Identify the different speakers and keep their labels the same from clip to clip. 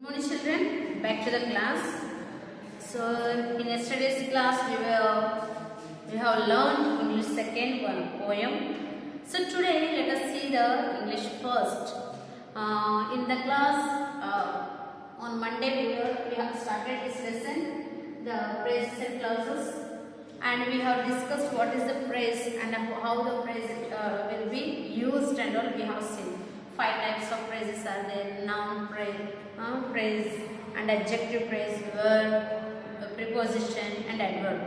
Speaker 1: Good morning children, back to the class. So in yesterday's class we have learned English second one poem. So today let us see the English first. In the class on Monday we have started this lesson, the phrases and clauses, and we have discussed what is the phrase and how the phrase will be used and all. We have seen 5 types of phrases are there: noun phrase and adjective phrase, verb, preposition and adverb.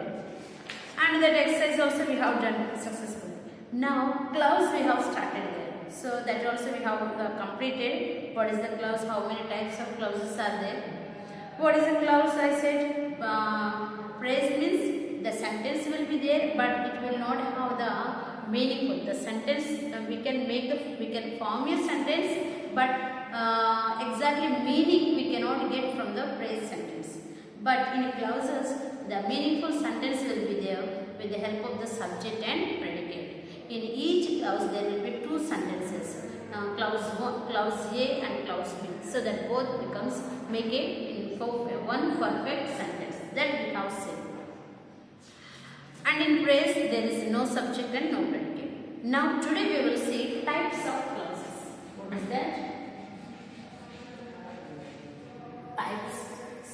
Speaker 1: And that exercise also we have done successfully. Now clause we have started there. So that also we have completed. What is the clause? How many types of clauses are there? What is the clause? I said phrase means the sentence will be there, but it will not have the meaningful. The sentence we can form a sentence, but exactly meaning we cannot get from the phrase sentence. But in clauses, the meaningful sentence will be there with the help of the subject and predicate. In each clause there will be 2 sentences, clause A and clause B, so that both becomes make one perfect sentence. That we have said. And in phrase there is no subject and no predicate. Now today we will see types of clauses. What is that? Types.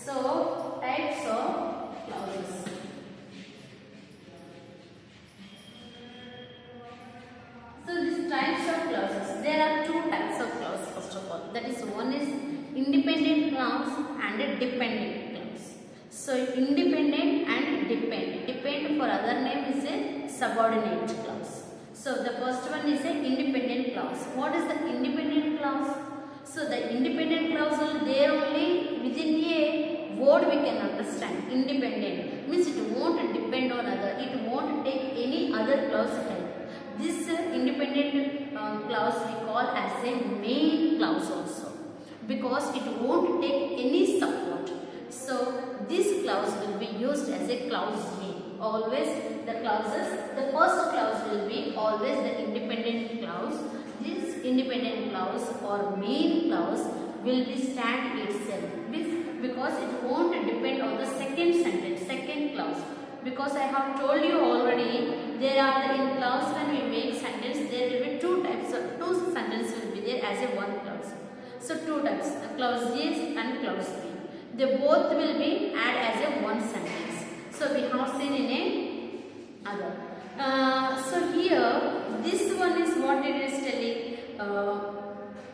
Speaker 1: So types of clauses. So these types of clauses, there are 2 types of clause first of all. That is, one is independent clause and a dependent clause. So independent and dependent. Depend for other name is a subordinate clause. So the first one is a independent clause. What is the independent clause? So the independent clause will there only within a word we can understand. Independent means it won't depend on other. It won't take any other clause help. This independent clause we call as a main clause also, because it won't take any support. So this clause will be used as a clause A. Always the clauses, the first clause will be always the independent clause. This independent clause or main clause will be stand itself, because it won't depend on the second sentence, second clause. Because I have told you already, there are in clause when we make sentence, there will be 2 types of 2 sentences will be there as a one clause. So 2 types, clause A and clause B. They both will be add as a one sentence. So we have seen in a other. So here this one is what it is telling.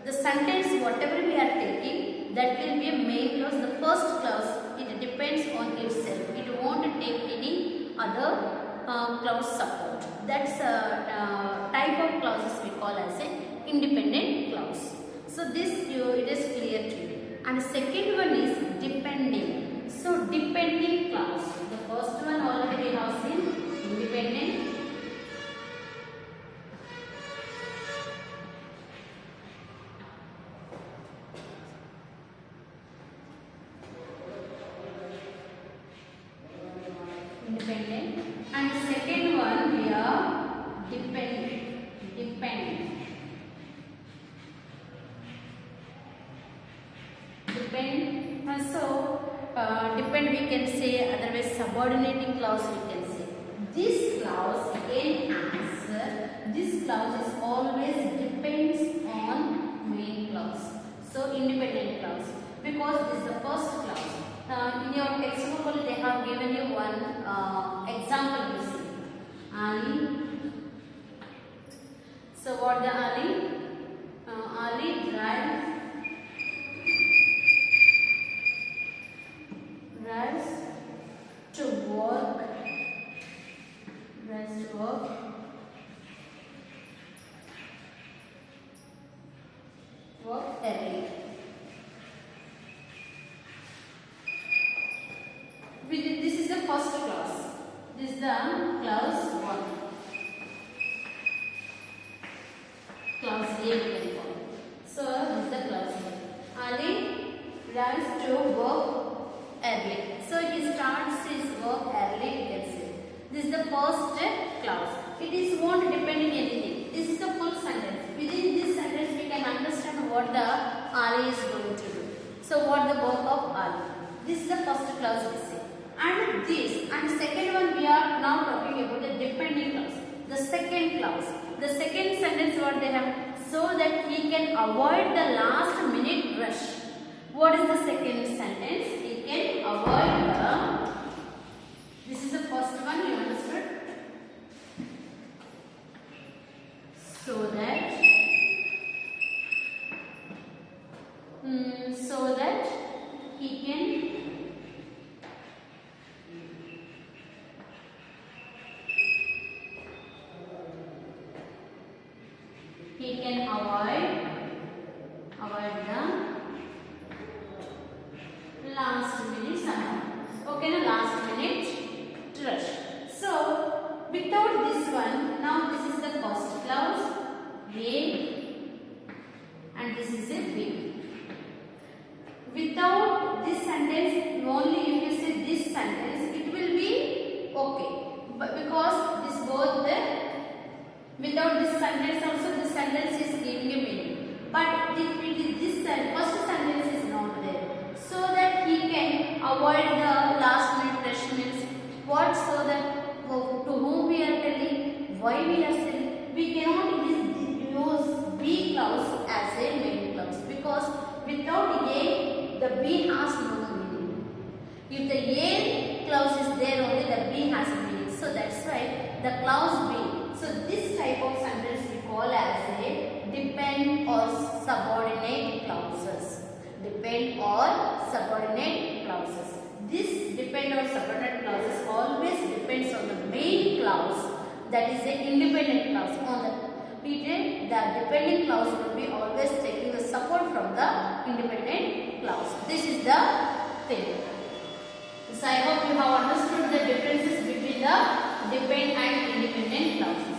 Speaker 1: The sentence whatever we are taking, that will be a main clause. The first clause, it depends on itself. It won't take any other clause support. That's a type of clauses we call as a independent clause. So this it is clear to you. And the second one is depending. So depending clause. The first one already we have seen, independent. Independent. And the second one we are dependent. Dependent. Depend we can say, otherwise subordinating clause we can say. This clause again answer, this clause is always depends on main clause. So independent clause, because this is the first clause. In your textbook they have given you one example, you see. Ali. So what the Ali? Ali drives to work, work early. This is the first clause. This is the clause 1. Clause A we can call. So this is the clause 1. Ali runs to work early. So he starts his work early, we can say. This is the first clause. It won't depend on anything. This is the full sentence. Within this sentence we can understand what the Ali is going to do. So what the work of are? This is the first clause we say. And this and second one we are now talking about the depending clause. The second clause. The second sentence what they have, so that he can avoid the last minute rush. What is the second sentence? He can avoid the, this is the first one, you understood? So that he can avoid the last minute somehow. Okay, the last minute rush. So without this one, now this is the first clause A and this is a B. Without this sentence, only if you say this sentence, it will be okay. But because this both the without this sentence also, this sentence is giving a meaning. But if it is this first sentence is not there, so that he can avoid the last minute rush means what? So that to whom we are telling, why we are saying, we cannot use B clause as a main clause because without A, the B has no meaning. If the A clause is there, only the B has a meaning. So that's why the clause B. So this type of sentence we call as a depend or subordinate clauses. Depend or subordinate clauses. This depend or subordinate clauses always depends on the main clause, that is the independent clause. On the dependent clause will be always taking the support from the independent clause. This is the thing. So I hope you have understood the differences between the depend and independent clauses.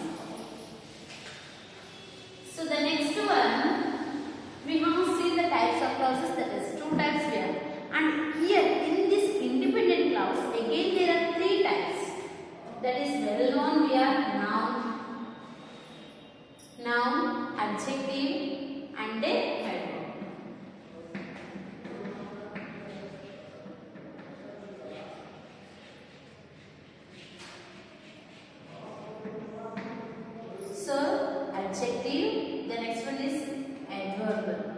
Speaker 1: So the next one, we have seen the types of clauses, that is two types here. And here in this independent clause, again there are three types. That is well known, we are noun, adjective and a verb. So adjective, the next one is adverb.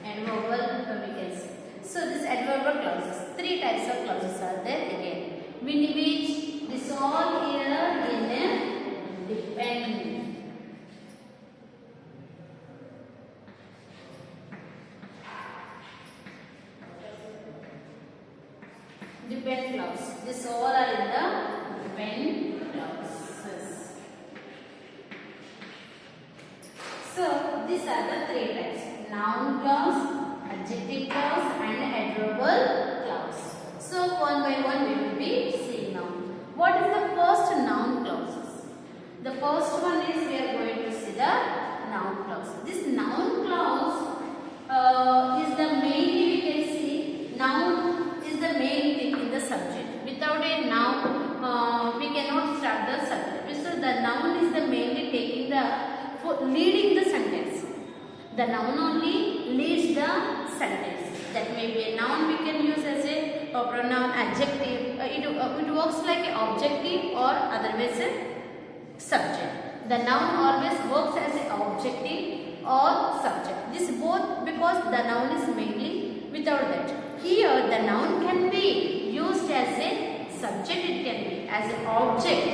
Speaker 1: Adverbial we can say. So this adverbial clauses, three types of clauses are there again. Which this all here in a depend. Depend clause. This all are in the depend clauses. So these are the three types: noun clause, adjective clause and adverbial clause. So one by one we will be seeing now. What is the first noun clauses? The first one is we are going to see the noun clause. This noun clause is the mainly we can see noun is the main thing in the subject. Without a noun we cannot start the subject. So the noun is the mainly taking the leading the sentence. The noun only leads the sentence. That may be a noun we can use as a pronoun, adjective. It works like an objective or otherwise a subject. The noun always works as an objective or subject. This both because the noun is mainly without that. Here the noun can be used as a subject, it can be as an object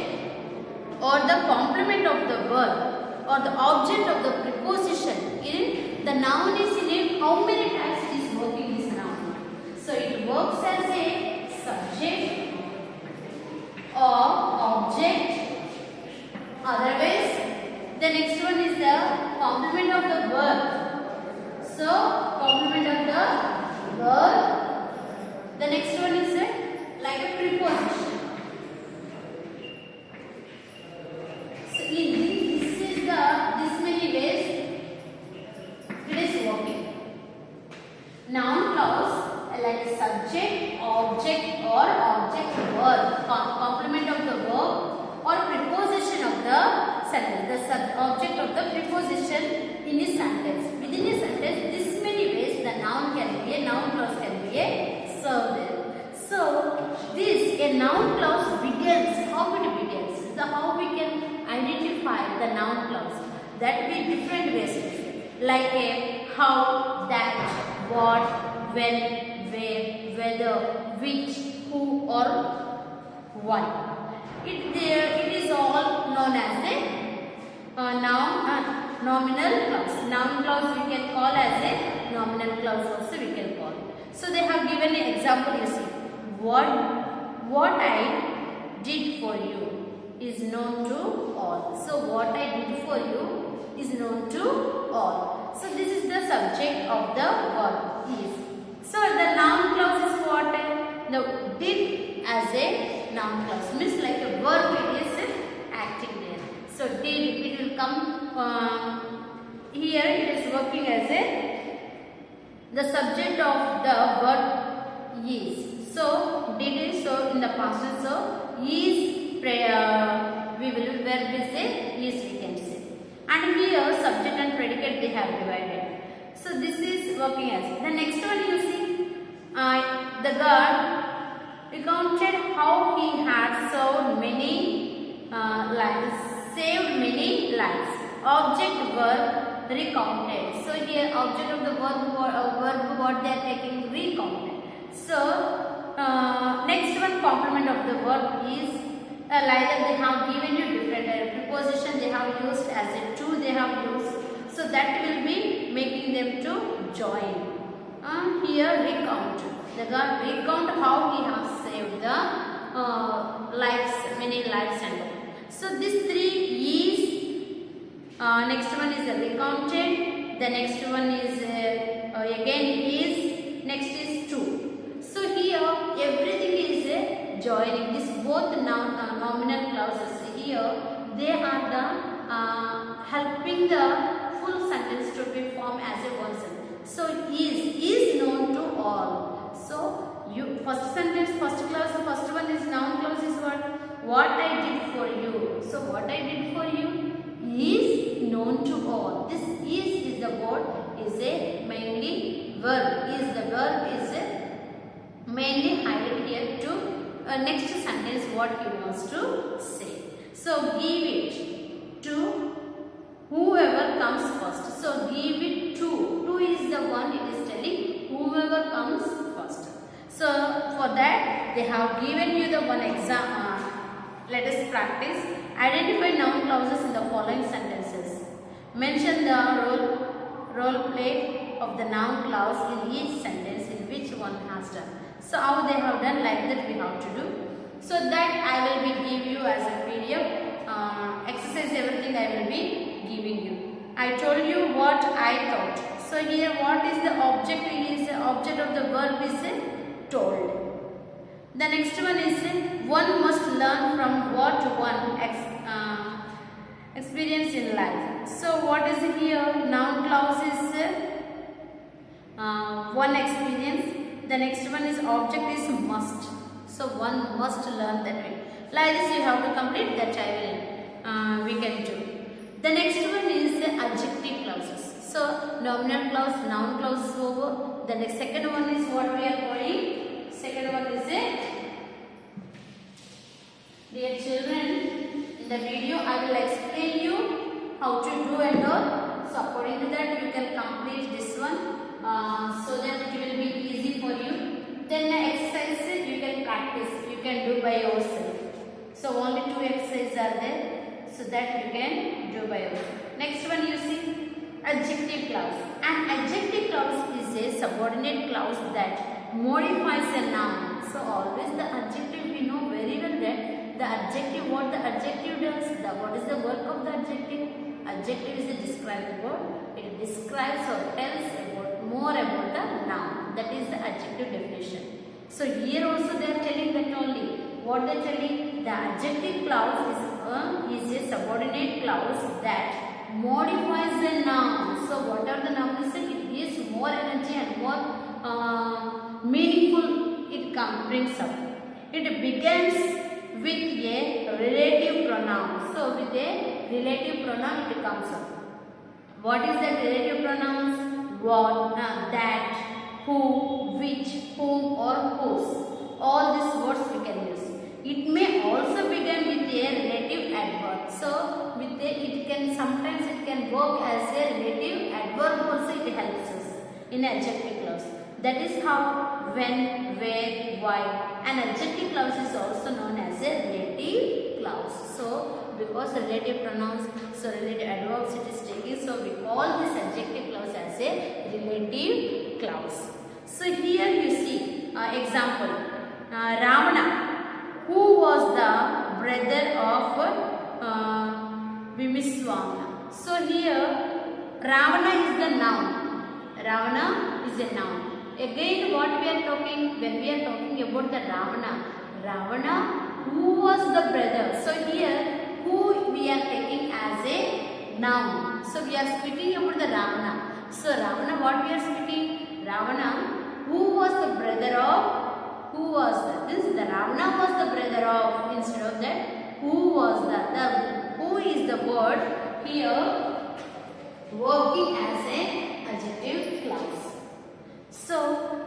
Speaker 1: or the complement of the verb or the object of the preposition. In the noun is in it, how many times it is working this noun? So it works as a subject or object. Otherwise, the next one is the complement of the verb. So complement of the verb. The next one is like a preposition. So in this many ways it is working. Noun clause like a subject, object complement of the verb or preposition of the sentence, the object of the preposition in a sentence. Within a sentence, this many ways the noun clause can be a served. So this a noun clause begins. How it begins? How we can identify the noun clause? That be different ways, like a how, that, what, when, where, whether, which, who, or why. It is all known as a nominal clause. Noun clause we can call as a nominal clause also we can call. So they have given an example. You see, what I did for you is known to all. So what I did for you is known to all. So this is the subject of the verb is. So the noun clause is what? The did as a noun clause means like a verb it is acting there. So did, it will come here, it is working as the subject of the verb is. So did is, so in the past tense, so is we will verb is we can say. And here subject and predicate they have divided. So this is working as. The next one you see, the guard recounted how he had served many lives, saved many lives. Object verb recounted. So here object of the verb what they are taking recounted. So next one complement of the verb is like that they have given you different preposition they have used as a to they have used. So that will be making them to join. Here recount. The God recount how he has saved the lives, many lives and all. So this three is next one is recounted. The next one is again is, next is to. So here everything is joining. This both nominal clauses here they are the helping the full sentence to be formed as a one sentence. So is known to all. So you first sentence, first clause, the first one is noun clause is what I did for you. So what I did for you is known to all. This is the word is a mainly verb. Is the verb is mainly highlighted here to next sentence what he wants to say. So give it to whoever comes first. So give it to. To is the one it is telling whoever comes first. So for that they have given you the one exam. Let us practice. Identify noun clauses in the following sentences. Mention the role play of the noun clause in each sentence in which one has done. So how they have done, like that we have to do. So that I will be give you as a PDF. Exercise everything I will be giving you. I told you what I thought. So here what is the object? Is the object of the verb is told. The next one is one must learn from what one experience in life. So what is here? Noun clause is one experience. The next one is object is must. So one must learn that way. Like this you have to complete that I will we can do. The next one is the adjective clauses. So nominal clause, noun clause is over. The next second one is what we are calling. Second one is dear children, in the video I will explain you how to do and all. So according to that you can complete this one so that it will be easy for you. Then the exercises you can practice, you can do by yourself. So only two exercises are there, so that you can do by yourself. Next one you see adjective clause. An adjective clause is a subordinate clause that modifies a noun. So always the adjective we know very well that the adjective, what the adjective does, what is the work of the adjective? Adjective is a describing word. It describes or tells about more about the noun. That is the adjective definition. So here also they are telling that only. What they are telling? The adjective clause is a subordinate clause that modifies the noun. So what are the nouns? It gives more energy and more meaningful. It brings up. It begins with a relative pronoun. So with a relative pronoun it comes up. What is that relative pronouns? What, that, who, which, whom or whose. All these words we can use. It may also begin with a relative adverb. So with it can sometimes it can work as a relative adverb also, it helps us in adjective clause. That is how when, where, why. An adjective clause is also known as a relative clause. So because relative pronouns, so relative adverbs it is taking, so we call this adjective clause as a relative clause. So here you see example, Ravana, who was the brother of Bimiswamna. So here Ravana is the noun. Ravana is a noun. Again what we are talking, when we are talking about the Ravana, who was the brother. So here who we are taking as a noun. So we are speaking about the Ravana. So Ravana, what we are speaking? Ravana, who was the brother of, who was the, this the Ravana was the brother of, instead of that, who was the who is the word here working as an adjective clause. So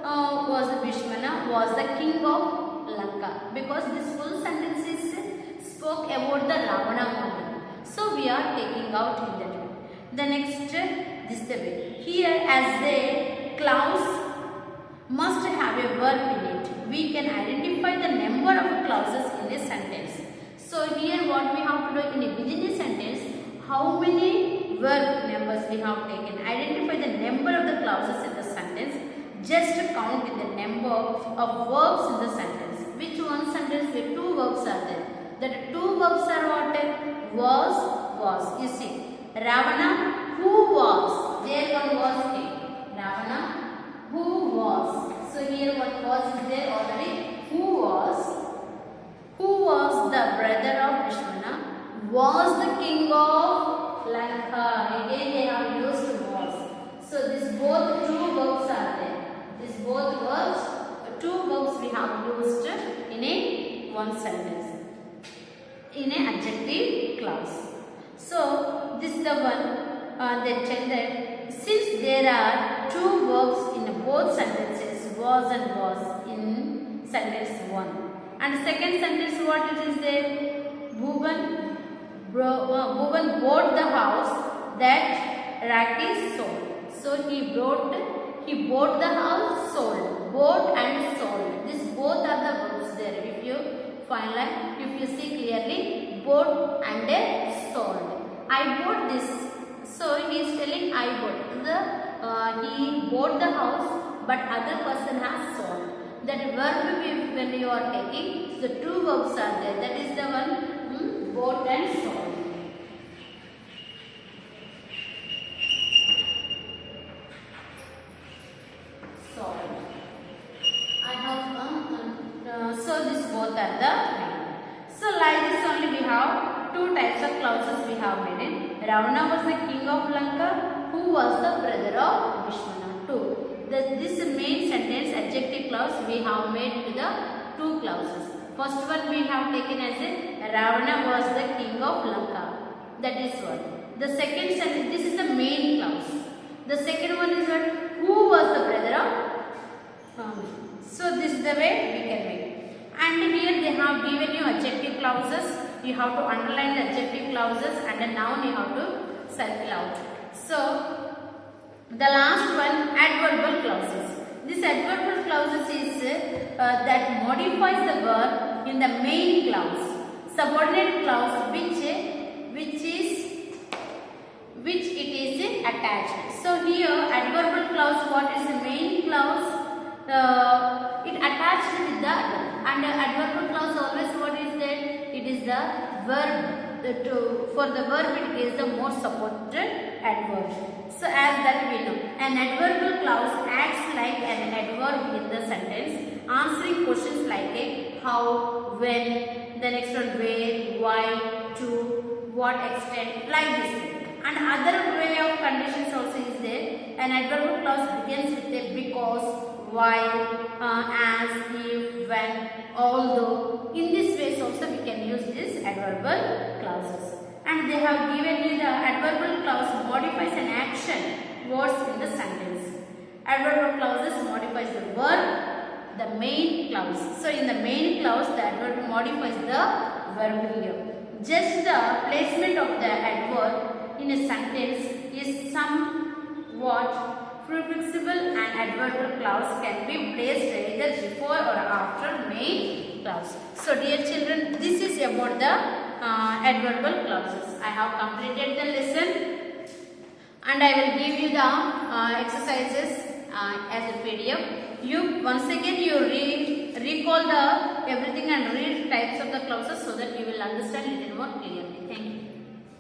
Speaker 1: was the Bhishmana was the king of Lanka, because this full sentence is spoke about the Ravana only. So we are taking out in that way. The next, this the way. Here as a clause must have a verb in it. We can identify the number of clauses in a sentence. So here what we have to do within a sentence, how many verb numbers we have taken. Identify the number of the clauses in the sentence. Just count the number of verbs in the sentence. Which one sentence with two verbs are there? That two verbs are what? Was. You see, Ravana, who was? There one was king. Ravana, who was? So here what was is there already? Who was the brother of Vishwana? Was the king of Lanka. Again they have used was. So these both two verbs are there. These both verbs, two verbs we have used in a one sentence, in an adjective clause. So this is the one that that since there are two verbs in both sentences, was and was in sentence 1, and second sentence what it is there? Bhuvan bought the house that Raki sold. So he bought the house, sold. Bought and sold. These both are the verbs there. If you find like, if you see clearly, bought and sold. I bought this. So he is telling I bought. He bought the house, but other person has sold. That verb when you are taking, the two verbs are there. That is the one bought and sold. So this both are the. So like this only we have two types of clauses we have made in. Ravana was the king of Lanka, who was the brother of Vishwana. 2. This main sentence adjective clause we have made to the two clauses. First one we have taken as a Ravana was the king of Lanka. That is what. The second sentence, this is the main clause. The second one is what? Who was the brother of So this is the way we can make. And here they have given you adjective clauses. You have to underline the adjective clauses and the noun you have to circle out. So the last one, adverbial clauses. This adverbial clauses is that modifies the verb in the main clause. Subordinate clause which it is attached. So here adverbial clause, what is the main clause? It attached with the and adverbial clause always what is that? It is the verb. For the verb it is the most supported adverb. So as that we know, an adverbial clause acts like an adverb in the sentence, answering questions like a how, when, the next one where, why, to, what extent, like this. And other way of conditions also is there. An adverbial clause begins with a because, while, as, if, when, although. In this way also we can use these adverbial clauses. And they have given you the adverbial clause modifies an action words in the sentence. Adverbial clauses modifies the verb, the main clause. So in the main clause, the adverb modifies the verb here. Just the placement of the adverb in a sentence is somewhat prefixable, and adverbial clause can be placed either before or after main clause. So dear children, this is about the adverbial clauses. I have completed the lesson, and I will give you the exercises as a PDF. You once again recall the everything and read types of the clauses so that you will understand little more clearly. Thank you.